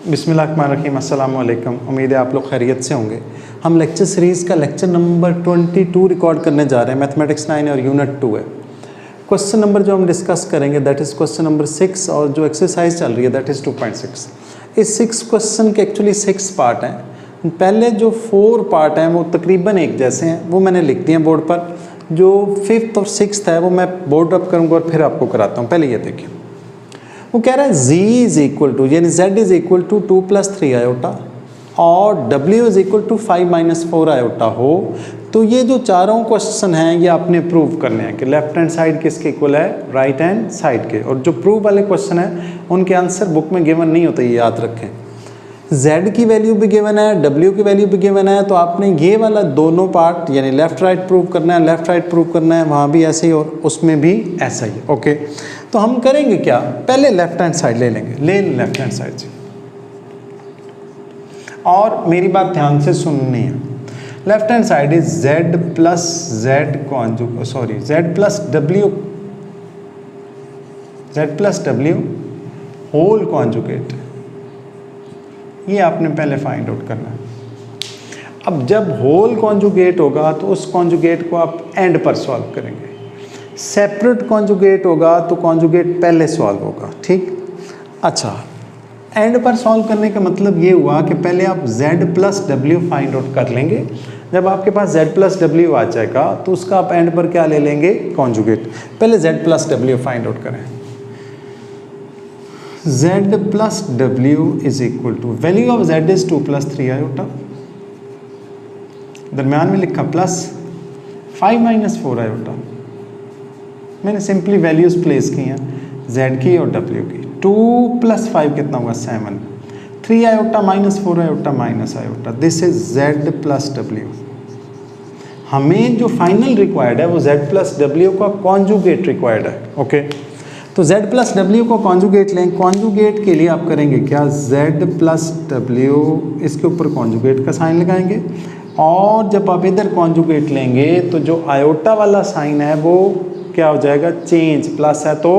बिस्मिल्लाहिर्रहमानिर्रहीम, अस्सलाम वालेकुम। उम्मीद है आप लोग खैरियत से होंगे। हम लेक्चर सीरीज़ का लेक्चर नंबर 22 रिकॉर्ड करने जा रहे हैं। मैथमेटिक्स 9 और यूनिट 2 है। क्वेश्चन नंबर जो हम डिस्कस करेंगे दैट इज़ क्वेश्चन नंबर 6 और जो एक्सरसाइज चल रही है दैट इज़ 2.6। इस 6 क्वेश्चन के एक्चुअली 6 पार्ट हैं। पहले जो 4 पार्ट हैं वो तकरीबन एक जैसे हैं, वो मैंने लिख दिए बोर्ड पर। जो 5th और 6th है वो मैं बोर्ड अप करूँगा और फिर आपको कराता हूँ। पहले ये देखिए, वो कह रहा है z इज इक्वल टू यानी z is equal to 2 + 3 iota और w is equal to 5 - 4 iota हो तो ये जो चारों क्वेश्चन हैं ये आपने प्रूव करने हैं कि लेफ्ट हैंड साइड किसके इक्वल है, राइट हैंड साइड के। और जो प्रूव वाले क्वेश्चन हैं उनके आंसर बुक में गिवन नहीं होते, ये याद रखें। z की वैल्यू भी गिवन है, w की वैल्यू भी गिवन है, तो आपने ये वाला दोनों पार्ट यानी लेफ्ट राइट प्रूव करना है, लेफ्ट राइट प्रूव करना है, वहाँ भी ऐसे ही और उसमें भी ऐसा ही। ओके, तो हम करेंगे क्या, पहले लेफ्ट हैंड साइड ले लेंगे, ले लेफ्ट हैंड साइड से। और मेरी बात ध्यान से सुननी है। Left hand side is z plus z plus w whole conjugate. ये आपने पहले फाइंड आउट करना है। अब जब होल कॉन्जुगेट होगा तो उस कॉन्जुगेट को आप एंड पर सॉल्व करेंगे। सेपरेट कॉन्जुगेट होगा तो कॉन्जुगेट पहले सॉल्व होगा, ठीक। अच्छा, एंड पर सॉल्व करने का मतलब ये हुआ कि पहले आप z plus w find out कर लेंगे। जब आपके पास z प्लस w आ जाएगा तो उसका आप एंड पर क्या ले लेंगे, कॉन्जुगेट। पहले z plus w find out करें। z plus w is equal to value of z is 2 + 3 iota, दरम्यान में लिखा प्लस 5 - 4 आयोटा। मैंने सिंपली वैल्यूज प्लेस की हैं z की और w की। 2 + 5 कितना हुआ, 7। 3 iota minus 4 iota minus iota, this is z plus w। हमें जो फाइनल रिक्वायर्ड है वो z प्लस w का कॉन्जुगेट रिक्वायर्ड है। ओके, तो z प्लस w को कॉन्जुगेट लें। कॉन्जुगेट के लिए आप करेंगे क्या, z प्लस w इसके ऊपर कॉन्जुगेट का साइन लगाएंगे और जब आप इधर कॉन्जुगेट लेंगे तो जो आयोटा वाला साइन है वो क्या हो जाएगा, चेंज। प्लस है तो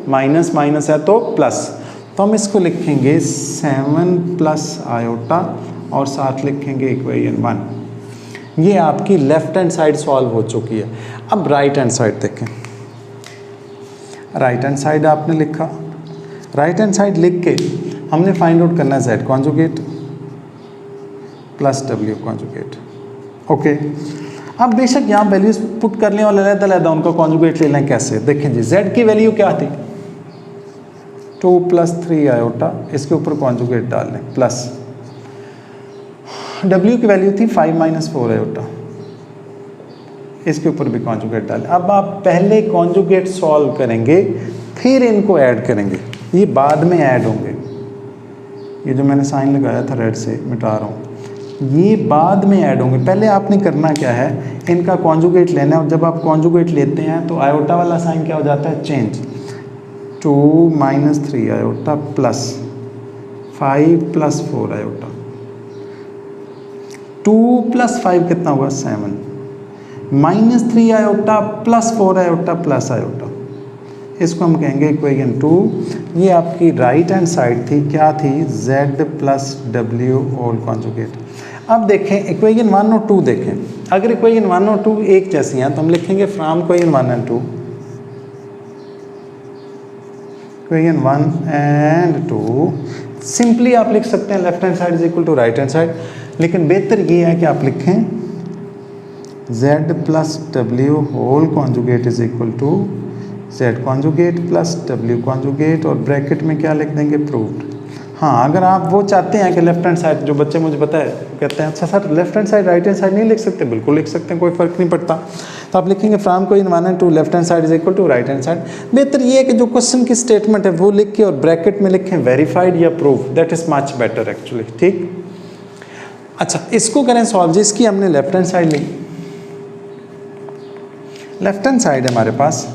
माइनस, माइनस है तो प्लस। तो हम इसको लिखेंगे 7 प्लस आयोटा और साथ लिखेंगे इक्वेशन 1। ये आपकी लेफ्ट हैंड साइड सॉल्व हो चुकी है। अब राइट हैंड साइड देखें। राइट हैंड साइड आपने लिखा, राइट हैंड साइड लिख के हमने फाइंड आउट करना है z conjugate plus w conjugate. Okay, अब बेशक यहाँ वैल्यूज पुट कर लें और अलग-अलग उनका कॉन्जुगेट ले लें। कैसे, देखें जी, z की वैल्यू क्या थी, 2 + 3 आयोटा, इसके ऊपर कॉन्जुगेट डाल लें प्लस। w की वैल्यू थी 5 - 4 आयोटा, इसके ऊपर भी कॉन्जुगेट डालें। अब आप पहले कॉन्जुगेट सॉल्व करेंगे फिर इनको ऐड करेंगे, ये बाद में ऐड होंगे। ये जो मैंने साइन लगाया था रेड से मिटा रहा हूँ, ये बाद में ऐड होंगे। पहले आपने करना क्या है, इनका कॉन्जुगेट लेना है और जब आप कॉन्जुगेट लेते हैं तो आयोटा वाला साइन क्या हो जाता है, चेंज। 2 - 3 iota plus 5 + 4 iota. 2 + 5 कितना हुआ, 7। -3 iota plus 4 iota plus iota, इसको हम कहेंगे इक्वेशन 2। ये आपकी राइट हैंड साइड थी, क्या थी, z plus w whole conjugate. अब देखें इक्वेशन 1 और 2 देखें। अगर इक्वेशन 1 और 2 एक जैसी हैं तो हम लिखेंगे from equation 1 and 2। Equation 1 and 2 simply आप लिख सकते हैं left hand side is equal to right hand side, लेकिन बेहतर ये है कि आप लिखें z plus w whole conjugate is equal to z conjugate plus w conjugate और ब्रैकेट में क्या लिख देंगे, प्रूव्ड। हाँ, अगर आप वो चाहते हैं कि लेफ्ट हैंड साइड, जो बच्चे मुझे बताए कहते हैं अच्छा sir left hand side right hand side नहीं लिख सकते, बिल्कुल लिख सकते हैं, कोई फ़र्क नहीं पड़ता। तो आप लिखेंगे from equation 1 and 2 left hand side is equal to right hand side. बेहतर ये है कि जो क्वेश्चन की स्टेटमेंट है वो लिख के और ब्रैकेट में लिखें वेरीफाइड या prove, that is much better actually, ठीक। अच्छा, इसको करें सॉल्व। जिसकी हमने लेफ्ट हैंड साइड ली, लेफ्ट हैंड साइड हमारे पास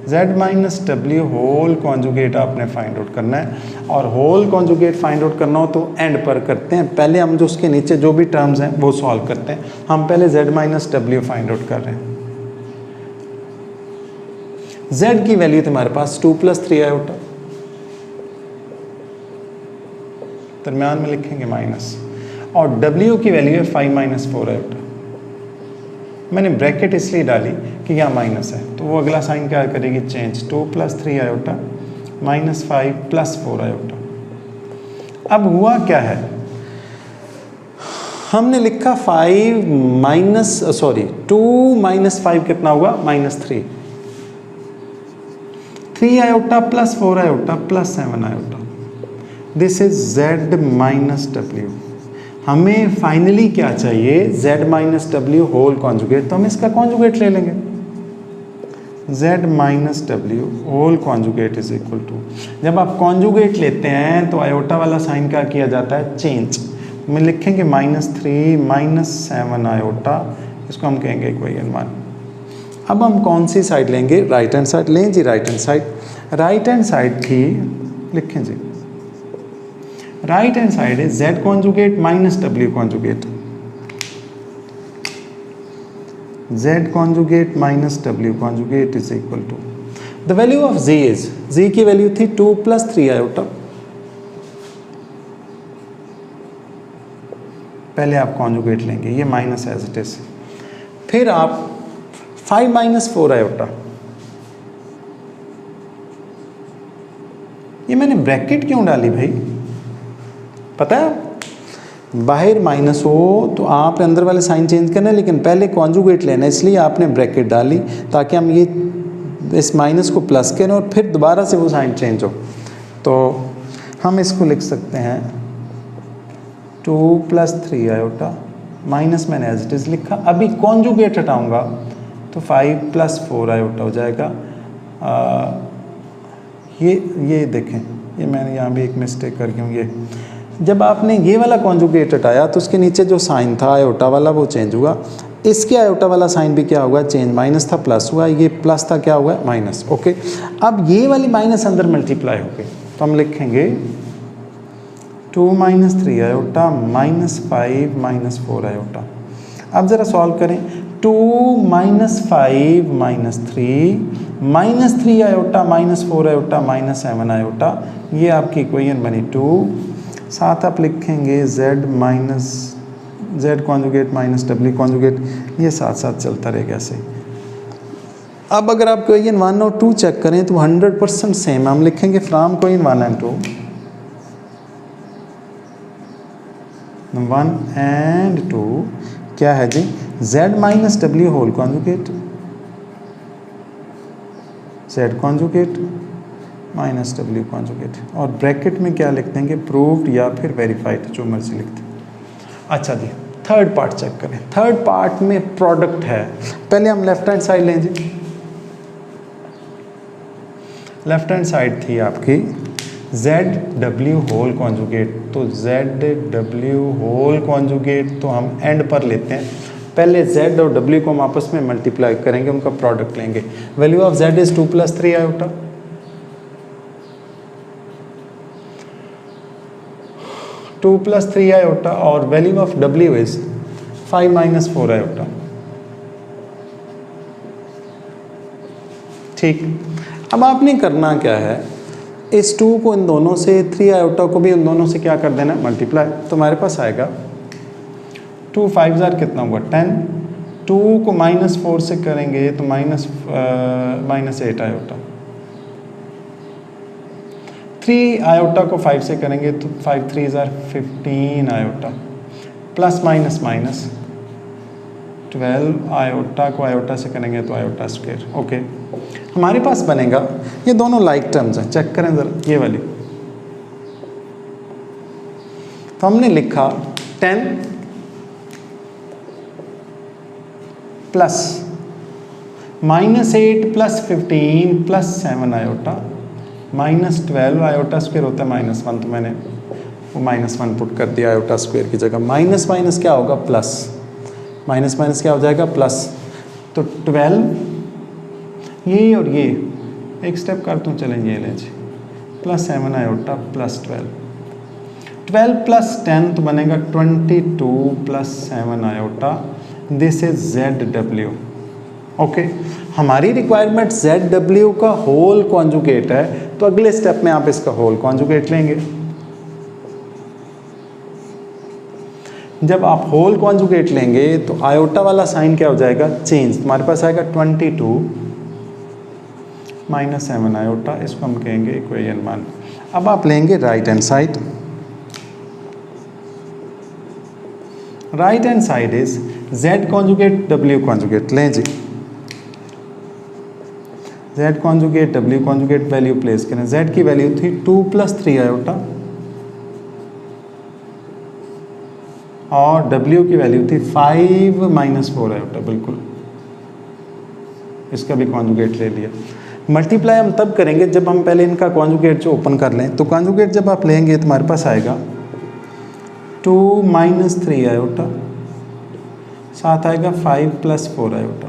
z minus w whole conjugate आपने फाइंड आउट करना है। और होल कॉन्जुगेट फाइंड आउट करना हो तो एंड पर करते हैं। पहले हम जो उसके नीचे जो भी टर्म्स हैं वो सॉल्व करते हैं। हम पहले z minus w find out कर रहे हैं। z की वैल्यू तुम्हारे पास 2 + 3 आयोटा, दरम्यान में लिखेंगे माइनस, और w की वैल्यू है 5 - 4 आयोटा। मैंने ब्रैकेट इसलिए डाली कि यहाँ माइनस है, तो वो अगला साइन क्या करेगी, चेंज, 2 + 3 आयोटा -5 + 4 आयोटा। अब हुआ क्या है, हमने लिखा 2 - 5 कितना हुआ, -3, 3 iota + 4 iota + 7 iota, this is z - w। हमें फाइनली क्या चाहिए, z - w होल कॉन्जुगेट, तो हम इसका कॉन्जुगेट ले लेंगे, z - w whole conjugate is equal to, जब आप कॉन्जुगेट लेते हैं तो आयोटा वाला साइन क्या किया जाता है, चेंज, में लिखेंगे -3 - 7 आयोटा, इसको हम कहेंगे इक्वेशन 1। अब हम कौन सी साइड लेंगे, राइट हैंड साइड लें जी, right hand side, right hand side थी, लिखें जी, राइट हैंड साइड है z conjugate - w conjugate, z conjugate - w conjugate is equal to, the value of z is, z की वैल्यू थी 2 + 3 iota, पहले आप कॉन्जुगेट लेंगे, ये माइनस एज इट इज, फिर आप 5 - 4 आयोटा, ये मैंने ब्रैकेट क्यों डाली भाई, पता है, बाहर माइनस हो तो आपने अंदर वाले साइन चेंज करना है, लेकिन पहले कॉन्जुगेट लेना है, इसलिए आपने ब्रैकेट डाली ताकि हम ये इस माइनस को प्लस करें और फिर दोबारा से वो साइन चेंज हो। तो हम इसको लिख सकते हैं 2 + 3 आयोटा, माइनस मैंने एज इट इज लिखा, अभी कॉन्जुगेट हटाऊंगा तो 5 + 4 आयोटा हो जाएगा। ये देखें, ये मैंने यहाँ भी एक मिस्टेक कर गया हूँ, ये जब आपने ये वाला कॉन्जुगेट हटाया तो उसके नीचे जो साइन था आयोटा वाला वो चेंज हुआ, इसके आयोटा वाला साइन भी क्या हुआ, चेंज, माइनस था प्लस हुआ, ये प्लस था क्या हुआ, माइनस। ओके, अब ये वाली माइनस अंदर मल्टीप्लाई हो गई, तो हम लिखेंगे 2 - 3 आयोटा -5 - 4 आयोटा। अब ज़रा सॉल्व करें, 2 - 5 - 3 आयोटा -4 आयोटा -7 आयोटा, ये आपकी इक्वेशन बनी 2, साथ आप लिखेंगे z कॉन्जुगेट - w कॉन्जुगेट, ये साथ साथ चलता रहेगा ऐसे। अब अगर आप इक्वेशन 1 और 2 चेक करें तो 100% सेम, हम लिखेंगे फ्रॉम इक्वेशन 1 and 2, 1 and 2 क्या है जी, z - w whole conjugate, z conjugate -w conjugate, और ब्रैकेट में क्या लिख देंगे, प्रूव्ड या फिर वेरीफाइड, जो मर्जी लिखते हैं। अच्छा जी, थर्ड पार्ट चेक करें, थर्ड पार्ट में प्रोडक्ट है, पहले हम लेफ्ट हैंड साइड लें जी, लेफ्ट हैंड साइड थी आपकी ZW होल कॉन्जुगेट, तो ZW होल कॉन्जुगेट तो हम एंड पर लेते हैं, पहले Z और W को हम आपस में मल्टीप्लाई करेंगे, उनका प्रोडक्ट लेंगे, value of Z is 2 + 3 iota, 2 + 3 iota, और value of W is 5 - 4 iota. ठीक, अब आपने करना क्या है, इस 2 को इन दोनों से, 3 आयोटा को भी इन दोनों से क्या कर देना, मल्टीप्लाई, तो हमारे पास आएगा 2 × 5 कितना हुआ, 10, 2 को -4 से करेंगे तो -8 आयोटा, 3 आयोटा को 5 से करेंगे तो 5 × 3 = 15 iota, plus minus minus 12 iota को आयोटा से करेंगे तो आयोटा स्क्वायर। ओके, हमारे पास बनेगा, ये दोनों लाइक टर्म्स हैं, चेक करें ज़रा ये वाली, तो हमने लिखा 10 प्लस -8 + 15 + 7 आयोटा -12 आयोटा स्क्वायर होता है -1, तो मैंने वो -1 पुट कर दिया आयोटा स्क्वायर की जगह, माइनस माइनस क्या होगा, प्लस, माइनस माइनस क्या हो जाएगा, प्लस, तो 12, ये और ये एक स्टेप करता हूँ, चलें ये लें जी, +7 आयोटा +12, 12 + 10 तो बनेगा 22 + 7 iota, this is ZW, okay हमारी रिक्वायरमेंट ZW का होल कॉन्जुगेट है, तो अगले स्टेप में आप इसका होल कॉन्जुगेट लेंगे। जब आप होल कॉन्जुगेट लेंगे तो आयोटा वाला साइन क्या हो जाएगा, चेंज। तुम्हारे पास आएगा 22 माइनस 7 आयोटा, इसको हम कहेंगे इक्वेशन 1। अब आप लेंगे right hand side. Right hand side is Z conjugate W conjugate. लें जी, Z conjugate W conjugate value place करें। Z की वैल्यू थी 2 + 3 आयोटा और W की वैल्यू थी 5 - 4 आयोटा। बिल्कुल, इसका भी कॉन्जुगेट ले लिया। मल्टीप्लाई हम तब करेंगे जब हम पहले इनका कॉन्जुगेट जो ओपन कर लें। तो कॉन्जुगेट जब आप लेंगे तो हमारे पास आएगा 2 - 3 आयोटा, साथ आएगा 5 + 4 आयोटा।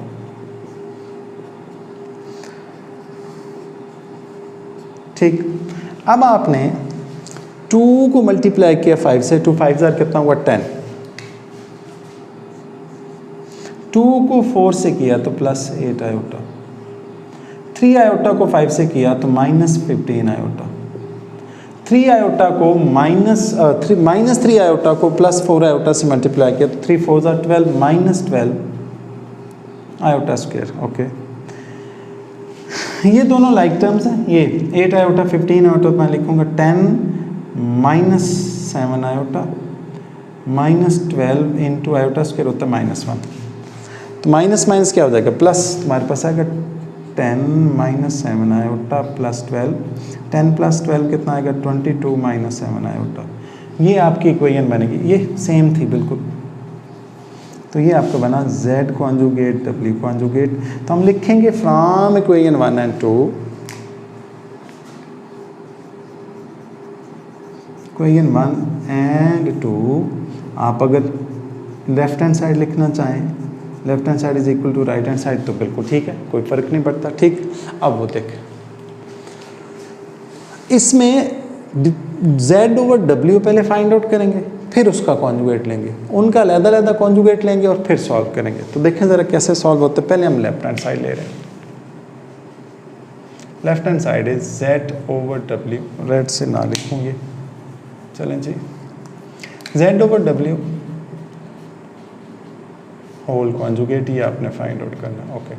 ठीक, अब आपने 2 को मल्टीप्लाई किया 5 से, 2 5 जार कितना हुआ 10। 2 को 4 से किया तो +8 आयोटा। 3 आयोटा को 5 से किया तो -15 आयोटा। 3 आयोटा को -3 आयोटा को +4 आयोटा से मल्टीप्लाई किया तो 3 4 जार 12 -12 आयोटा स्क्वायर। ओके, ये दोनों लाइक टर्म्स हैं। ये 8 आयोटा 15 आयोटा मैं लिखूंगा 10 - 7 आयोटा -12 इंटू आयोटा स्क्वायर होता है -1। तो माइनस माइनस क्या हो जाएगा, प्लस। तुम्हारे पास आएगा 10 - 7 आयोटा +12। 10 + 12 कितना आएगा 22 - 7 आयोटा। ये आपकी इक्वेशन बनेगी, ये सेम थी बिल्कुल। तो ये आपका बना Z कॉन्जुगेट W कॉन्जुगेट। तो हम लिखेंगे from equation 1 and 2, equation 1 and 2 आप अगर लेफ्ट हैंड साइड लिखना चाहें, left hand side is equal to right hand side, तो बिल्कुल ठीक है, कोई फर्क नहीं पड़ता। ठीक, अब वो देखें, इसमें Z/W पहले फाइंड आउट करेंगे, फिर उसका कॉन्जुगेट लेंगे, उनका अलग-अलग कॉन्जुगेट लेंगे और फिर सॉल्व करेंगे। तो देखें ज़रा कैसे सॉल्व होते हैं। पहले हम लेफ्ट हैंड साइड ले रहे हैं। Left hand side is Z/W, red से ना लिखूंगे, चलें जी। Z/W होल कॉन्जुगेट ही आपने फाइंड आउट करना। ओके,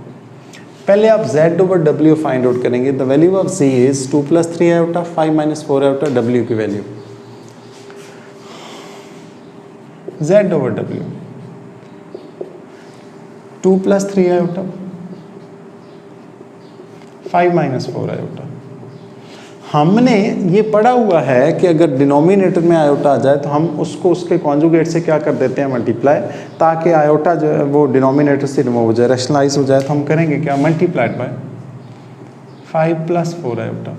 पहले आप Z/W फाइंड आउट करेंगे। The value of Z is 2 + 3 iota 5 - 4 iota, W की वैल्यू। Z/W 2 + 3 iota 5 - 4 iota. हमने ये पढ़ा हुआ है कि अगर डिनोमिनेटर में आयोटा आ जाए तो हम उसको उसके कॉन्जुगेट से क्या कर देते हैं, मल्टीप्लाई, ताकि आयोटा जो है वो डिनोमिनेटर से रिमूव हो जाए, रैशनलाइज हो जाए। तो हम करेंगे क्या, multiplied by 5 + 4 iota.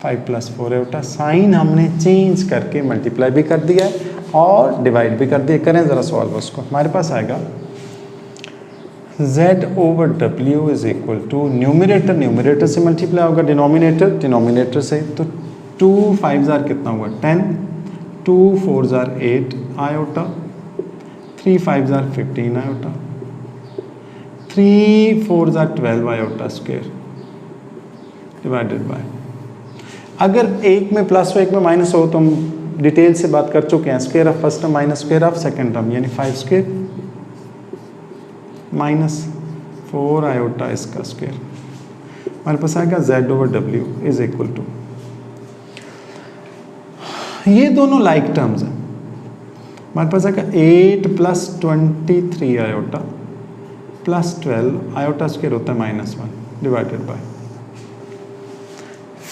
5 + 4 iota, sign हमने चेंज करके मल्टीप्लाई भी कर दिया है और डिवाइड भी कर दिया। करें ज़रा सॉल्व उसको। हमारे पास आएगा Z/W is equal to numerator, numerator से मल्टीप्लाई होगा, डिनोमिनेटर डिनोमिनेटर से। तो 2 5 जार कितना हुआ 10, 2 4 jar 8 iota, 3 5 jar 15 iota, 3 4 jar 12 iota square divided by. अगर एक में प्लस हो एक में माइनस हो तो हम डिटेल से बात कर चुके हैं। Square of first term minus square of second term, यानी 5 स्क्वायर -4 आयोटा इसका स्क्वायर। हमारे पास आएगा Z/W इज इक्वल टू, ये दोनों लाइक टर्म्स हैं। हमारे पास आएगा 8 + 23 आयोटा +12 आयोटा स्क्वायर होता है -1 डिवाइडेड बाय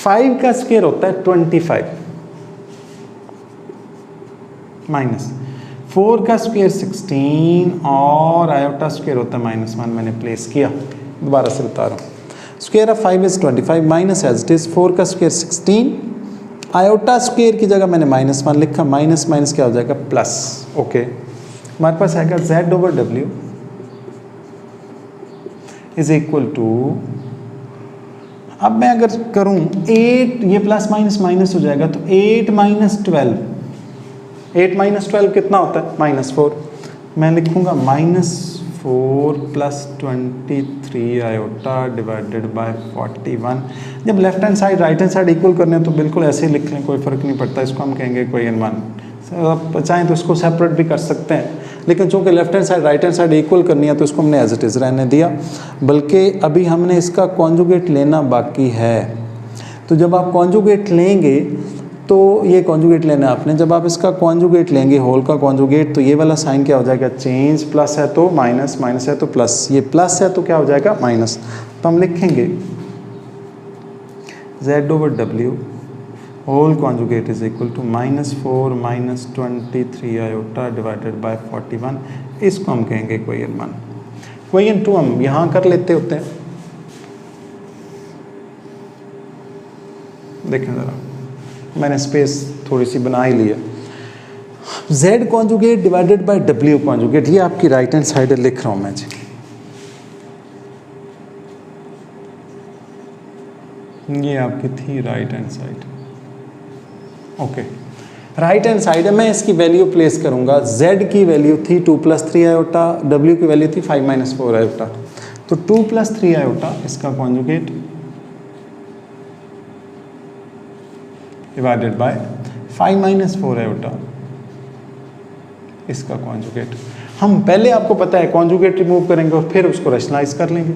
5 का स्क्वायर होता है 25 माइनस 4 का स्क्वायर 16 और आयोटा स्क्वायर होता है -1। मैंने प्लेस किया, दोबारा से बता रहा हूँ। Square of 5 is 25 minus as it is 4 का स्क्वायर 16, आयोटा स्क्वायर की जगह मैंने -1 लिखा, माइनस माइनस क्या हो जाएगा प्लस। ओके, हमारे पास आएगा Z/W इज इक्वल टू, अब मैं अगर करूं 8, ये प्लस माइनस माइनस हो जाएगा, तो 8 - 12, 8 - 12 कितना होता है -4। मैं लिखूंगा -4 + 23 आयोटा डिवाइडेड बाय 41। जब left hand side right hand side equal करने हैं तो बिल्कुल ऐसे ही लिख लें, कोई फ़र्क नहीं पड़ता। इसको हम कहेंगे इक्वेशन 1। आप चाहें तो इसको सेपरेट भी कर सकते हैं, लेकिन चूंकि left hand side right hand side equal करनी है तो इसको हमने एज इट इज़ रहने दिया, बल्कि अभी हमने इसका कॉन्जुगेट लेना बाकी है। तो जब आप कॉन्जुगेट लेंगे तो ये कॉन्जुगेट लेना है आपने, जब आप इसका कॉन्जुगेट लेंगे होल का कॉन्जुगेट, तो ये वाला साइन क्या हो जाएगा, चेंज, प्लस है तो माइनस, माइनस है तो प्लस, ये प्लस है तो क्या हो जाएगा, माइनस। तो हम लिखेंगे Z/W whole conjugate is equal to -4 - 23 iota divided by 41। इसको हम कहेंगे इक्वेशन 1। इक्वेशन 2 हम यहाँ कर लेते होते हैं। देखें ज़रा, मैंने स्पेस थोड़ी सी बना ही ली है। Z conjugate divided by W conjugate, ये आपकी राइट हैंड साइड लिख रहा हूँ मैं जी। ये आपकी थी right hand side. Okay, right hand side है, मैं इसकी वैल्यू प्लेस करूंगा। Z की वैल्यू थी 2 + 3 आयोटा, W की वैल्यू थी 5 - 4 आयोटा। तो 2 + 3 आयोटा इसका कॉन्जुगेट डिवाइडेड बाय 5 - 4 आयोटा इसका कॉन्जुगेट। हम पहले, आपको पता है, कॉन्जुगेट रिमूव करेंगे और फिर उसको रैशनलाइज कर लेंगे।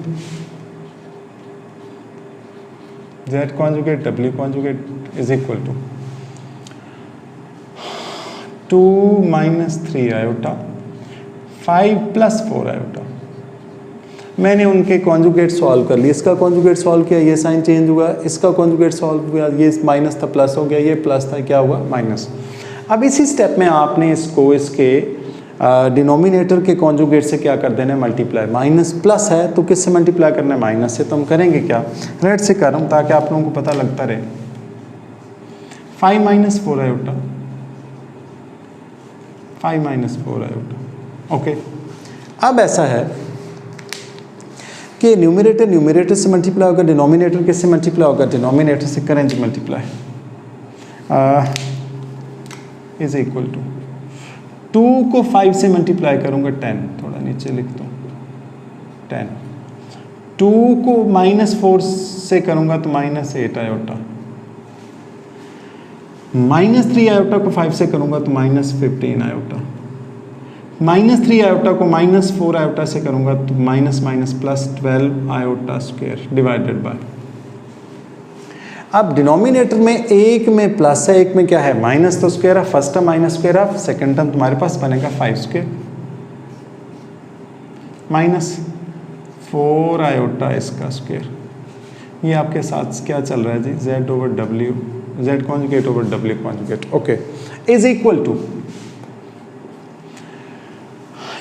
Z conjugate W conjugate is equal to 2 - 3 iota 5 + 4 iota. मैंने उनके कॉन्जुगेट सॉल्व कर लिए। इसका कॉन्जुगेट सॉल्व किया, ये साइन चेंज हुआ। इसका कॉन्जुगेट सॉल्व किया, ये माइनस था प्लस हो गया, ये प्लस था क्या हुआ, माइनस। अब इसी स्टेप में आपने इसको इसके डिनोमिनेटर के कॉन्जुगेट से क्या कर देना है, मल्टीप्लाई। माइनस प्लस है तो किससे मल्टीप्लाई करना है, माइनस से। तो हम करेंगे क्या, रेड से कर रहा हूँ ताकि आप लोगों को पता लगता रहे। 5 - 4 आयोटा, 5 - 4 आयोटा। ओके, अब ऐसा है कि न्यूमरेटर न्यूमरेटर से मल्टीप्लाई होगा, डिनोमिनेटर किससे मल्टीप्लाई होगा, डिनोमिनेटर से करें जी मल्टीप्लाई। इज इक्वल टू 2 को 5 से मल्टीप्लाई करूंगा 10, थोड़ा नीचे लिख दूँ 10। 2 को -4 से करूंगा तो -8 आयोटा। -3 आयोटा को 5 से करूंगा तो -15 आयोटा। -3 आयोटा को -4 आयोटा से करूंगा तो +12 आयोटा स्क्वायर डिवाइडेड बाय। अब डिनोमिनेटर में एक में प्लस है, एक में क्या है, माइनस। तो square of first term minus square of second term तुम्हारे पास बनेगा 5 स्क्वायर -4 आयोटा इसका स्क्वायर। ये आपके साथ क्या चल रहा है जी, Z/W, Z conjugate over W conjugate. Okay, is equal to,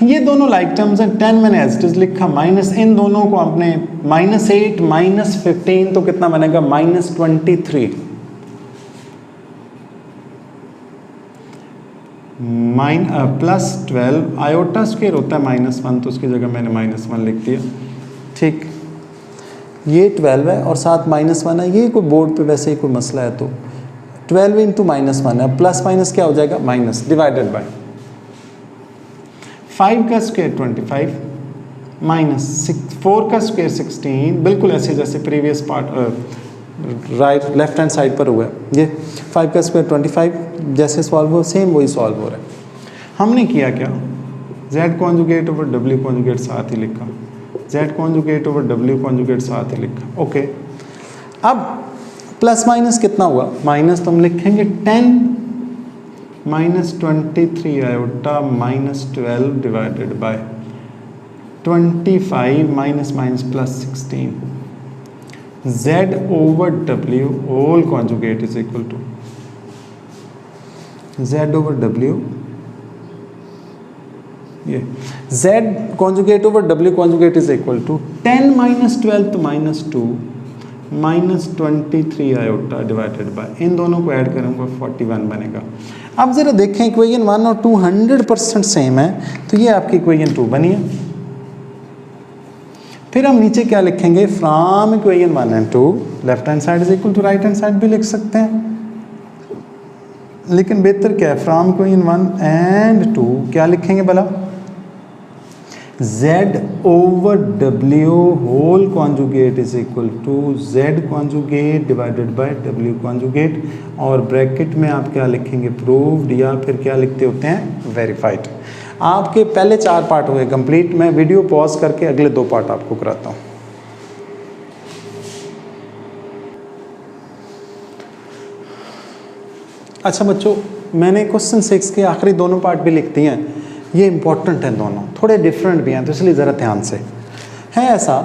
ये दोनों लाइक टर्म्स हैं। 10 मैंने एज इट इज लिखा, माइनस इन दोनों को आपने -8 -15 तो कितना बनेगा, -23। +12 आयोटा स्क्वायर होता है -1, तो उसकी जगह मैंने -1 लिख दिया। ठीक, ये 12 है और साथ -1 है। ये कोई बोर्ड पे वैसे ही कोई मसला है तो 12 × -1 है, प्लस माइनस क्या हो जाएगा, माइनस, डिवाइडेड बाय 5 का स्क्वायर 25 -4 का स्क्वायर 16। बिल्कुल ऐसे जैसे previous part right left hand side पर हुआ है। ये 5 का स्क्वायर 25 जैसे सॉल्व हो, सेम वही सॉल्व हो रहा है। हमने किया क्या, Z conjugate over W conjugate साथ ही लिखा, Z conjugate over W conjugate साथ ही लिखा। ओके, अब प्लस माइनस कितना हुआ, माइनस, तो हम लिखेंगे 10 -23 iota -12 divided by 25 minus plus 16। Z over W whole conjugate is equal to Z over W, ये Z conjugate over W conjugate is equal to 10 - 12 तो -2 -23 आयोटा डिवाइडेड बाय, इन दोनों को ऐड करूंगा 41 बनेगा। अब जरा देखें, इक्वेशन 1 और 2 100% सेम है, तो ये आपकी इक्वेशन 2 बनी है। फिर हम नीचे क्या लिखेंगे, from equation 1 and 2 left hand side is equal to right hand side भी लिख सकते हैं, लेकिन बेहतर क्या है, फ्रॉम इक्वेशन 1 एंड 2 क्या लिखेंगे भला, z over w whole conjugate is equal to z conjugate divided by w conjugate, और ब्रैकेट में आप क्या लिखेंगे, प्रूव्ड, या फिर क्या लिखते होते हैं, वेरीफाइड। आपके पहले 4 पार्ट हुए कंप्लीट। मैं वीडियो पॉज करके अगले 2 पार्ट आपको कराता हूँ। अच्छा बच्चों, मैंने क्वेश्चन 6 के आखिरी दोनों पार्ट भी लिख दिए हैं। ये इंपॉर्टेंट हैं दोनों, थोड़े डिफरेंट भी हैं, तो इसलिए ज़रा ध्यान से है। ऐसा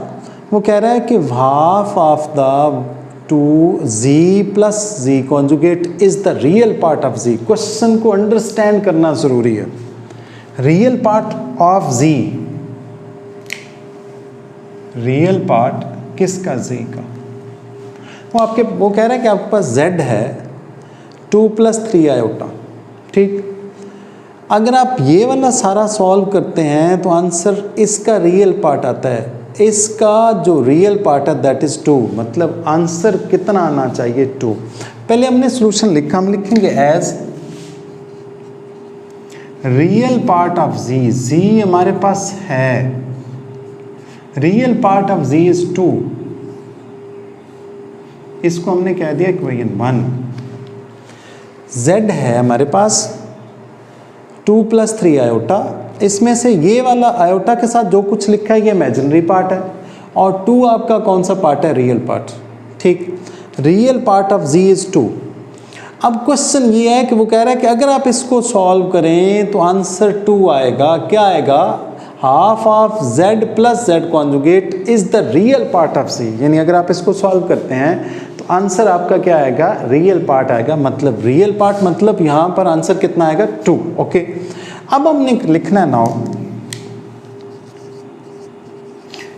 वो कह रहा है कि half of the 2z plus z conjugate is the real part of z। Question को अंडरस्टैंड करना ज़रूरी है। Real part of z, real part किसका, z का। वो कह रहा है कि आपके पास z है 2 + 3 आयोटा, ठीक। अगर आप ये वाला सारा सॉल्व करते हैं तो आंसर इसका रियल पार्ट आता है। इसका जो रियल पार्ट है दैट इज़ 2, मतलब आंसर कितना आना चाहिए, 2। पहले हमने सॉल्यूशन लिखा, हम लिखेंगे as real part of z हमारे पास है, real part of z is 2, इसको हमने कह दिया इक्वेशन 1। z है हमारे पास 2 + 3 आयोटा, इसमें से ये वाला आयोटा के साथ जो कुछ लिखा है ये इमेजिनरी पार्ट है, और 2 आपका कौन सा पार्ट है, रियल पार्ट, ठीक। Real part of z is 2। अब क्वेश्चन ये है कि वो कह रहा है कि अगर आप इसको सॉल्व करें तो आंसर 2 आएगा। क्या आएगा, half of z plus z conjugate is the real part of z। यानी अगर आप इसको सॉल्व करते हैं तो आंसर आपका क्या आएगा, रियल पार्ट आएगा। मतलब रियल पार्ट मतलब यहाँ पर आंसर कितना आएगा, 2। ओके, अब हमने लिखना है नाउ,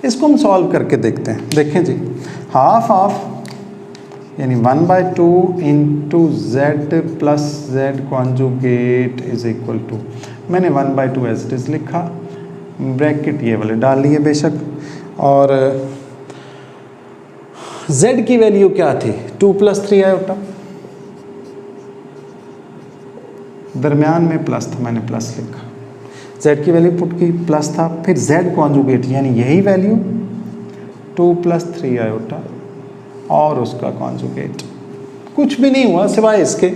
इसको हम सॉल्व करके देखते हैं। देखें जी, हाफ ऑफ यानी 1/2 into z plus z conjugate is equal to, मैंने 1/2 एज इट इज लिखा, ब्रैकेट ये वाले डाल लिए बेशक, और z की वैल्यू क्या थी, 2 + 3 आयोटा, दरमियान में प्लस था, मैंने प्लस लिखा, z की वैल्यू पुट की, प्लस था, फिर z कॉन्जुगेट यानी यही वैल्यू 2 + 3 आयोटा और उसका कॉन्जुगेट। कुछ भी नहीं हुआ सिवाय इसके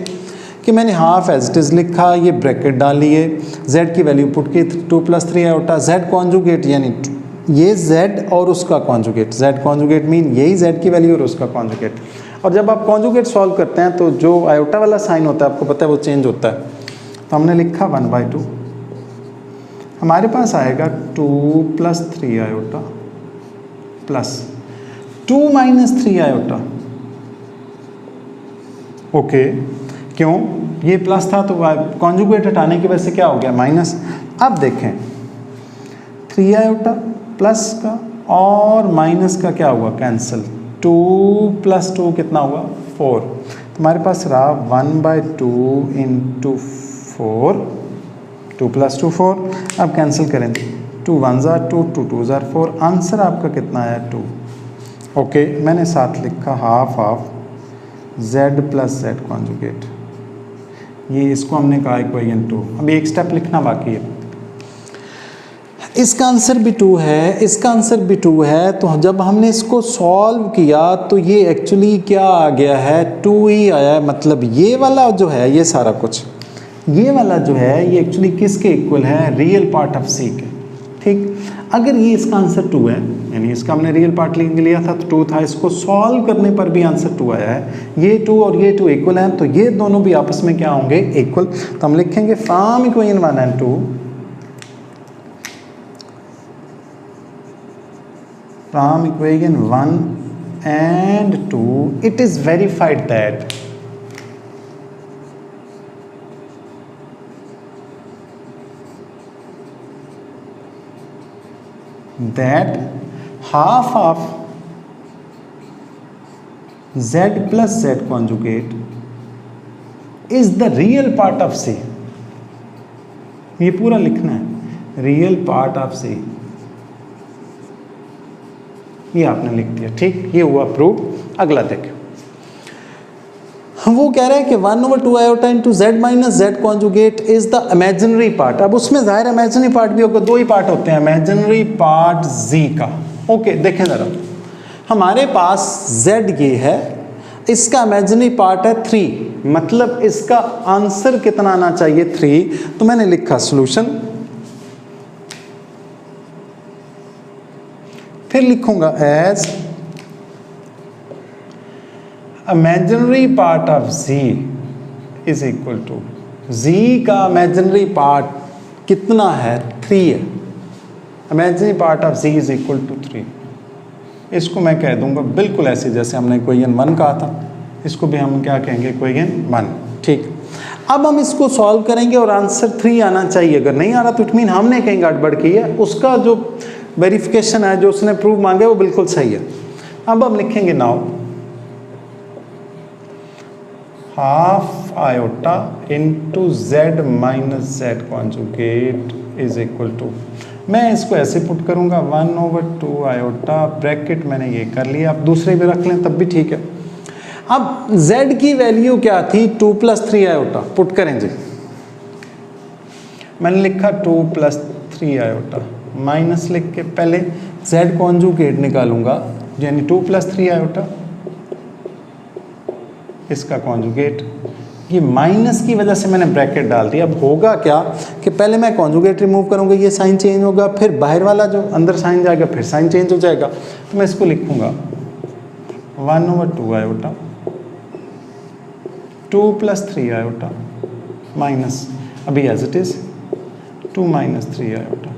कि मैंने हाफ एज इट इज लिखा, ये ब्रैकेट डाल लिए, z की वैल्यू पुट की 2 + 3 आयोटा, z कॉन्जुगेट यानी ये z और उसका कॉन्जुगेट, z कॉन्जुगेट मीन यही z की वैल्यू और उसका कॉन्जुगेट। और जब आप कॉन्जुगेट सॉल्व करते हैं तो जो आयोटा वाला साइन होता है आपको पता है वो चेंज होता है, तो हमने लिखा 1/2, हमारे पास आएगा 2 + 3 आयोटा प्लस 2 - 3 आयोटा। ओके, क्यों, ये प्लस था तो कॉन्जुगेट हटाने की वजह से क्या हो गया, माइनस। अब देखें 3 आयोटा प्लस का और माइनस का क्या हुआ, कैंसिल, 2 + 2 कितना हुआ, 4। हमारे पास रहा 1/2 इंटू 4, 2 + 2 4। अब कैंसिल करें, 2 × 1 = 2, 2 × 2 = 4, आंसर आपका कितना आया, 2। ओके, मैंने साथ लिखा half of z plus z conjugate, ये इसको हमने कहा इक्वेशन 2। अभी एक स्टेप लिखना बाकी है। इसका आंसर भी 2 है, इसका आंसर भी 2 है, तो जब हमने इसको सॉल्व किया तो ये एक्चुअली क्या आ गया है, 2 ही आया है। मतलब ये वाला जो है, ये सारा कुछ, ये वाला जो है ये एक्चुअली किसके इक्वल है, रियल पार्ट ऑफ c के, ठीक। अगर ये इसका आंसर 2 है, यानी इसका हमने रियल पार्ट लिया था तो 2 था, इसको सॉल्व करने पर भी आंसर 2 आया है, ये 2 और ये 2 इक्वल हैं, तो ये दोनों भी आपस में क्या होंगे, इक्वल। तो हम लिखेंगे from equation 1 and 2, from equation 1 and 2 it is verified that half of z plus z conjugate is the real part of c। ये पूरा लिखना है, रियल पार्ट ऑफ c, ये आपने लिख दिया, ठीक। ये हुआ प्रूव। अगला देखें, वो कह रहा है कि 1/2 iota into z minus z conjugate is the imaginary part. अब उसमें जाहिर इमेजिनरी पार्ट भी होगा, दो ही पार्ट होते हैं, इमेजिनरी पार्ट जी का। ओके देखें ज़रा, हमारे पास z ये है, इसका इमेजिनरी पार्ट है 3, मतलब इसका आंसर कितना आना चाहिए 3। तो मैंने लिखा सॉल्यूशन, फिर लिखूंगा as imaginary part of z is equal to, z का इमेजिनरी पार्ट कितना है 3 है, imaginary part of z is equal to 3। इसको मैं कह दूंगा बिल्कुल ऐसे जैसे हमने इक्वेशन 1 कहा था, इसको भी हम क्या कहेंगे इक्वेशन 1। ठीक, अब हम इसको सॉल्व करेंगे और आंसर 3 आना चाहिए। अगर नहीं आ रहा तो इट मीन हमने कहीं गड़बड़ की है, उसका जो वेरिफिकेशन है, जो उसने प्रूफ मांगे वो बिल्कुल सही है। अब हम लिखेंगे now half iota into z minus z conjugate is equal to, मैं इसको ऐसे पुट करूंगा 1/2 आयोटा, ब्रैकेट मैंने ये कर लिया, आप दूसरे भी रख लें तब भी ठीक है। अब z की वैल्यू क्या थी 2 + 3 आयोटा, पुट करें जी, मैंने लिखा 2 + 3 आयोटा, माइनस लिख के पहले z कॉन्जुगेट निकालूंगा, यानी 2 + 3 आयोटा, इसका कॉन्जुगेट, ये माइनस की वजह से मैंने ब्रैकेट डाल दिया। अब होगा क्या कि पहले मैं कॉन्जुगेट रिमूव करूंगा, ये साइन चेंज होगा, फिर बाहर वाला जो अंदर साइन जाएगा फिर साइन चेंज हो जाएगा। तो मैं इसको लिखूंगा 1/2 आयोटा 2 + 3 आयोटा माइनस, अभी एज इट इज 2 - 3 आयोटा।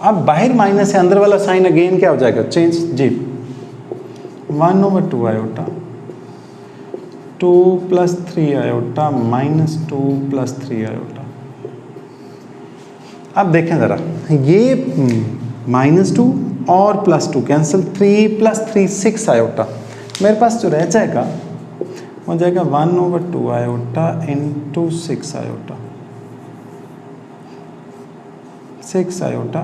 अब बाहर माइनस है, अंदर वाला साइन अगेन क्या हो जाएगा चेंज जी, 1/2 आयोटा 2 + 3 आयोटा माइनस 2 + 3 आयोटा। अब देखें ज़रा, ये -2 और +2 कैंसिल, 3 + 3 6 आयोटा, मेरे पास जो रह जाएगा हो जाएगा 1/2 आयोटा इंटू 6 आयोटा, 6 आयोटा।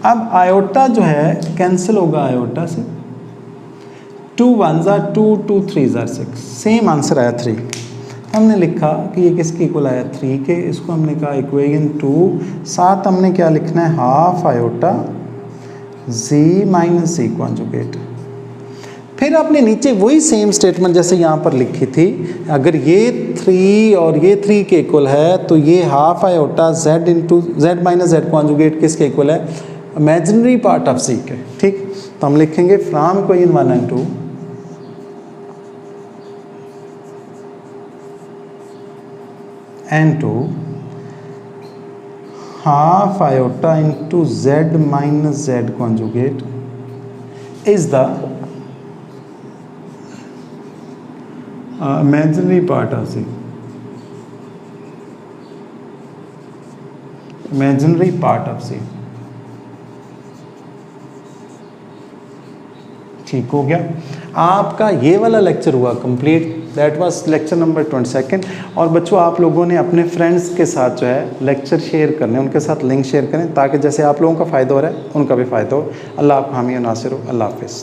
अब आयोटा जो है कैंसिल होगा आयोटा से, 2 × 1 = 2, 2 × 3 = 6, सेम आंसर आया 3। हमने लिखा कि ये किसके इक्वल आया 3 के, इसको हमने कहा इक्वेशन 2, साथ हमने क्या लिखना है half iota z minus z conjugate. फिर आपने नीचे वही सेम स्टेटमेंट जैसे यहाँ पर लिखी थी, अगर ये 3 और ये 3 के इक्वल है तो ये half iota z into z minus z conjugate किसके इक्वल है, इमेजिनरी पार्ट ऑफ z के। ठीक, तो हम लिखेंगे from equation 1 and 2 and 2 half iota into z minus z conjugate is the imaginary part of z, imaginary part of z। ठीक हो गया, आपका ये वाला लेक्चर हुआ complete, that was lecture number 22। और बच्चों आप लोगों ने अपने फ्रेंड्स के साथ जो है लेक्चर शेयर करने, उनके साथ लिंक शेयर करें ताकि जैसे आप लोगों का फ़ायदा हो रहा है उनका भी फ़ायदा हो। अल्लाह आप हामी और नासिर हो। अल्लाह हाफिज़।